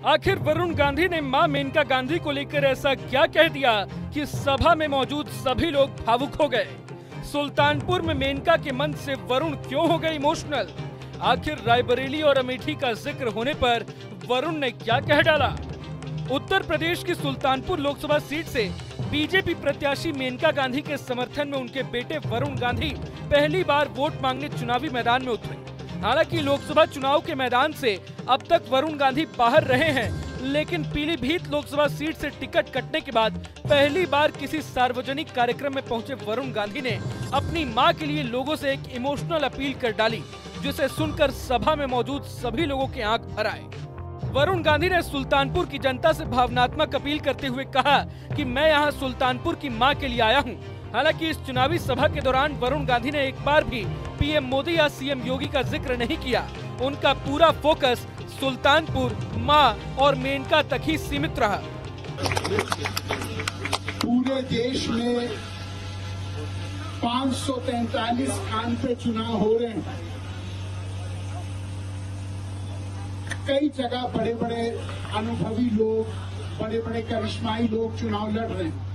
आखिर वरुण गांधी ने मां मेनका गांधी को लेकर ऐसा क्या कह दिया कि सभा में मौजूद सभी लोग भावुक हो गए। सुल्तानपुर में मेनका के मन से वरुण क्यों हो गए इमोशनल। आखिर रायबरेली और अमेठी का जिक्र होने पर वरुण ने क्या कह डाला। उत्तर प्रदेश की सुल्तानपुर लोकसभा सीट से बीजेपी प्रत्याशी मेनका गांधी के समर्थन में उनके बेटे वरुण गांधी पहली बार वोट मांगने चुनावी मैदान में उतरे। हालांकि लोकसभा चुनाव के मैदान से अब तक वरुण गांधी बाहर रहे हैं, लेकिन पीलीभीत लोकसभा सीट से टिकट कटने के बाद पहली बार किसी सार्वजनिक कार्यक्रम में पहुंचे वरुण गांधी ने अपनी मां के लिए लोगों से एक इमोशनल अपील कर डाली, जिसे सुनकर सभा में मौजूद सभी लोगों के आंख भर आए। वरुण गांधी ने सुल्तानपुर की जनता से भावनात्मक अपील करते हुए कहा कि मैं यहां सुल्तानपुर की मां के लिए आया हूं। हालांकि इस चुनावी सभा के दौरान वरुण गांधी ने एक बार भी पीएम मोदी या सीएम योगी का जिक्र नहीं किया। उनका पूरा फोकस सुल्तानपुर, मां और मेनका तक ही सीमित रहा। पूरे देश में 543 स्थान पे चुनाव हो रहे हैं। कई जगह बड़े बड़े अनुभवी लोग, बड़े बड़े करिश्माई लोग चुनाव लड़ रहे हैं,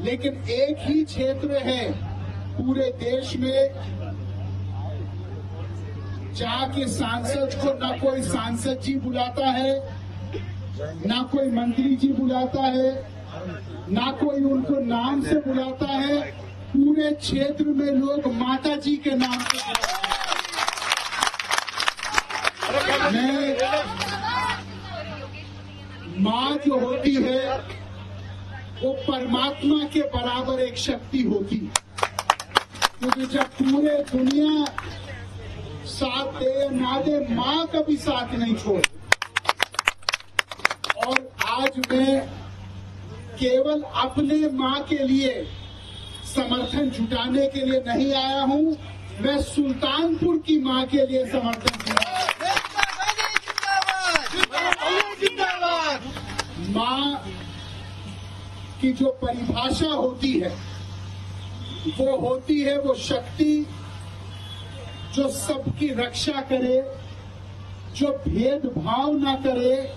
लेकिन एक ही क्षेत्र है पूरे देश में जहां के सांसद को न कोई सांसद जी बुलाता है, न कोई मंत्री जी बुलाता है, न कोई उनको नाम से बुलाता है। पूरे क्षेत्र में लोग माता जी के नाम से बुलाते हैं। मां जो होती है वो परमात्मा के बराबर एक शक्ति होती है, क्योंकि जब पूरे दुनिया साथ दे या ना दे, मां कभी साथ नहीं छोड़े। और आज मैं केवल अपने मां के लिए समर्थन जुटाने के लिए नहीं आया हूं, मैं सुल्तानपुर की मां के लिए समर्थन जुटाया। मां की जो परिभाषा होती है वो शक्ति जो सबकी रक्षा करे, जो भेदभाव ना करे,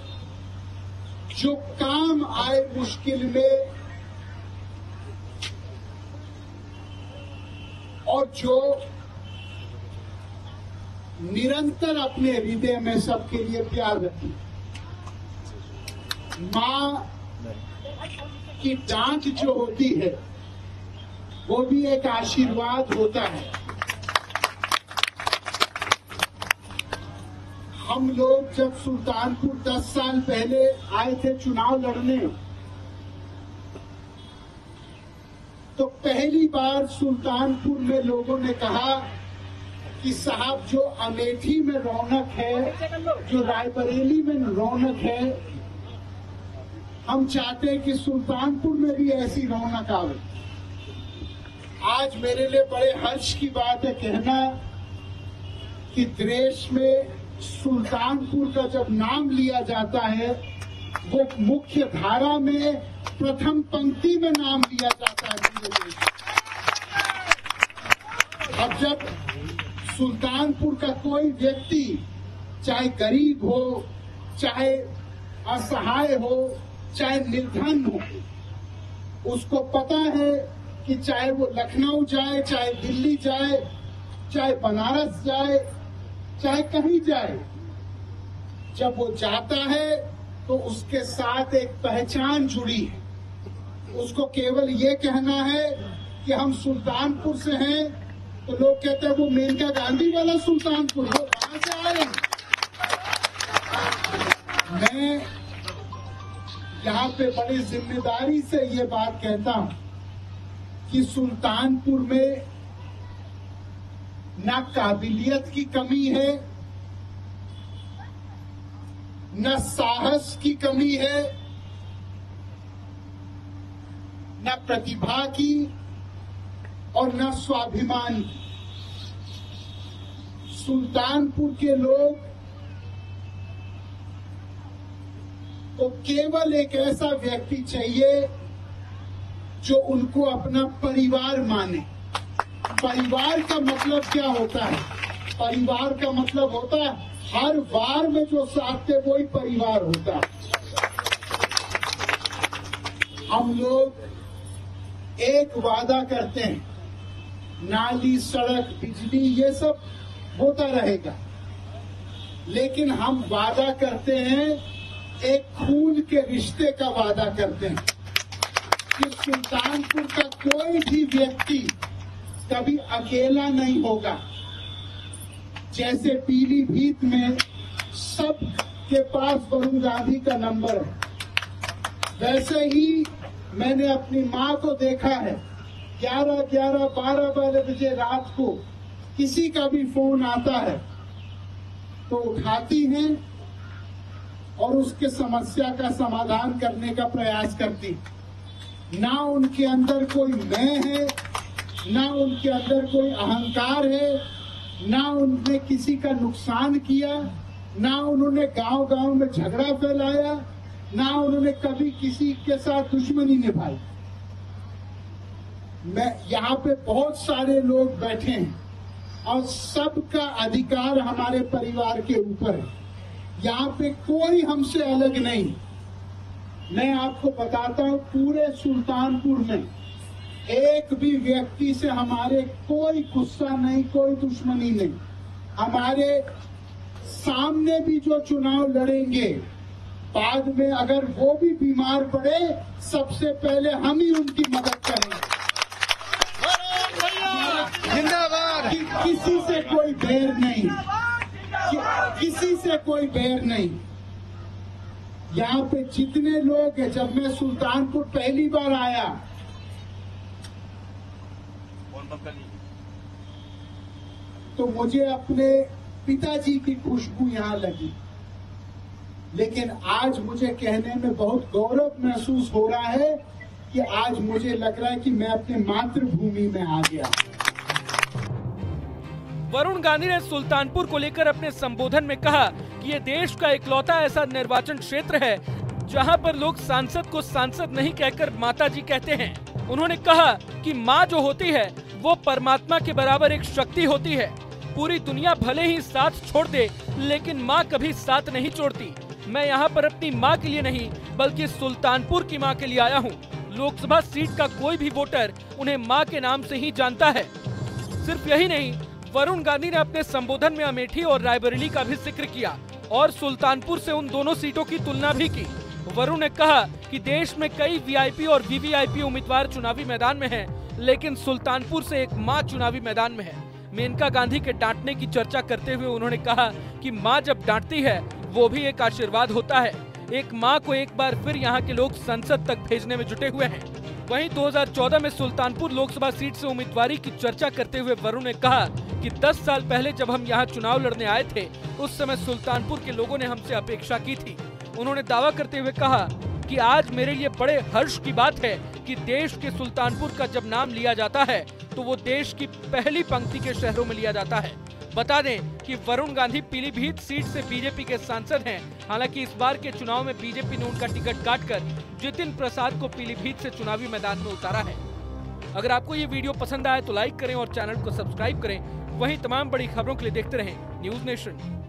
जो काम आए मुश्किल में, और जो निरंतर अपने हृदय में सबके लिए प्यार रखती। मां की डांट जो होती है वो भी एक आशीर्वाद होता है। हम लोग जब सुल्तानपुर 10 साल पहले आए थे चुनाव लड़ने, तो पहली बार सुल्तानपुर में लोगों ने कहा कि साहब जो अमेठी में रौनक है, जो रायबरेली में रौनक है, हम चाहते हैं कि सुल्तानपुर में भी ऐसी रौनक आवे। आज मेरे लिए बड़े हर्ष की बात है कहना कि देश में सुल्तानपुर का जब नाम लिया जाता है वो मुख्य धारा में प्रथम पंक्ति में नाम लिया जाता है पूरे देश। अब जब सुल्तानपुर का कोई व्यक्ति, चाहे गरीब हो, चाहे असहाय हो, चाहे निर्धन हो, उसको पता है कि चाहे वो लखनऊ जाए, चाहे दिल्ली जाए, चाहे बनारस जाए, चाहे कहीं जाए, जब वो जाता है तो उसके साथ एक पहचान जुड़ी है। उसको केवल ये कहना है कि हम सुल्तानपुर से हैं, तो लोग कहते हैं वो मेनका गांधी वाला सुल्तानपुर, वो वहां से आए। मैं यहाँ पे बड़ी जिम्मेदारी से ये बात कहता हूं कि सुल्तानपुर में न काबिलियत की कमी है, न साहस की कमी है, न प्रतिभा की और न स्वाभिमान की। सुल्तानपुर के लोग तो केवल एक ऐसा व्यक्ति चाहिए जो उनको अपना परिवार माने। परिवार का मतलब क्या होता है? परिवार का मतलब होता है हर बार में जो साथ थे वही परिवार होता। हम लोग एक वादा करते हैं, नाली, सड़क, बिजली ये सब होता रहेगा, लेकिन हम वादा करते हैं, एक खून के रिश्ते का वादा करते हैं कि सुल्तानपुर का कोई भी व्यक्ति कभी अकेला नहीं होगा। जैसे पीलीभीत में सब के पास वरुण गांधी का नंबर है, वैसे ही मैंने अपनी मां को देखा है 11, 12 बजे रात को किसी का भी फोन आता है तो उठाती हैं और उसके समस्या का समाधान करने का प्रयास करती। ना उनके अंदर कोई मैं है, ना उनके अंदर कोई अहंकार है, ना उन्होंने किसी का नुकसान किया, ना उन्होंने गांव-गांव में झगड़ा फैलाया, ना उन्होंने कभी किसी के साथ दुश्मनी निभाई। मैं यहाँ पे बहुत सारे लोग बैठे हैं और सबका अधिकार हमारे परिवार के ऊपर है। यहाँ पे कोई हमसे अलग नहीं। मैं आपको बताता हूँ, पूरे सुल्तानपुर में एक भी व्यक्ति से हमारे कोई गुस्सा नहीं, कोई दुश्मनी नहीं। हमारे सामने भी जो चुनाव लड़ेंगे, बाद में अगर वो भी बीमार पड़े, सबसे पहले हम ही उनकी मदद करेंगे। जिंदाबाद। किसी से कोई बैर नहीं, किसी से कोई बैर नहीं। यहाँ पे जितने लोग हैं, जब मैं सुल्तानपुर पहली बार आया तो मुझे अपने पिताजी की खुशबू यहाँ लगी, लेकिन आज मुझे कहने में बहुत गौरव महसूस हो रहा है कि आज मुझे लग रहा है कि मैं अपने मातृभूमि में आ गया। वरुण गांधी ने सुल्तानपुर को लेकर अपने संबोधन में कहा कि ये देश का इकलौता ऐसा निर्वाचन क्षेत्र है जहां पर लोग सांसद को सांसद नहीं कहकर माता जी कहते हैं। उन्होंने कहा कि माँ जो होती है वो परमात्मा के बराबर एक शक्ति होती है। पूरी दुनिया भले ही साथ छोड़ दे, लेकिन माँ कभी साथ नहीं छोड़ती। मैं यहाँ पर अपनी माँ के लिए नहीं, बल्कि सुल्तानपुर की माँ के लिए आया हूँ। लोकसभा सीट का कोई भी वोटर उन्हें माँ के नाम से ही जानता है। सिर्फ यही नहीं, वरुण गांधी ने अपने संबोधन में अमेठी और रायबरेली का भी जिक्र किया और सुल्तानपुर से उन दोनों सीटों की तुलना भी की। वरुण ने कहा कि देश में कई वीआईपी और वीवीआईपी उम्मीदवार चुनावी मैदान में हैं, लेकिन सुल्तानपुर से एक मां चुनावी मैदान में है। मेनका गांधी के डांटने की चर्चा करते हुए उन्होंने कहा कि मां जब डांटती है वो भी एक आशीर्वाद होता है। एक मां को एक बार फिर यहाँ के लोग संसद तक भेजने में जुटे हुए हैं। वहीं 2014 में सुल्तानपुर लोकसभा सीट से उम्मीदवारी की चर्चा करते हुए वरुण ने कहा कि 10 साल पहले जब हम यहाँ चुनाव लड़ने आए थे, उस समय सुल्तानपुर के लोगों ने हमसे अपेक्षा की थी। उन्होंने दावा करते हुए कहा कि आज मेरे लिए बड़े हर्ष की बात है कि देश के सुल्तानपुर का जब नाम लिया जाता है तो वो देश की पहली पंक्ति के शहरों में लिया जाता है। बता दें कि वरुण गांधी पीलीभीत सीट से बीजेपी के सांसद हैं। हालांकि इस बार के चुनाव में बीजेपी ने उनका टिकट काटकर जितिन प्रसाद को पीलीभीत से चुनावी मैदान में उतारा है। अगर आपको ये वीडियो पसंद आए तो लाइक करें और चैनल को सब्सक्राइब करें। वहीं तमाम बड़ी खबरों के लिए देखते रहें न्यूज़ नेशन।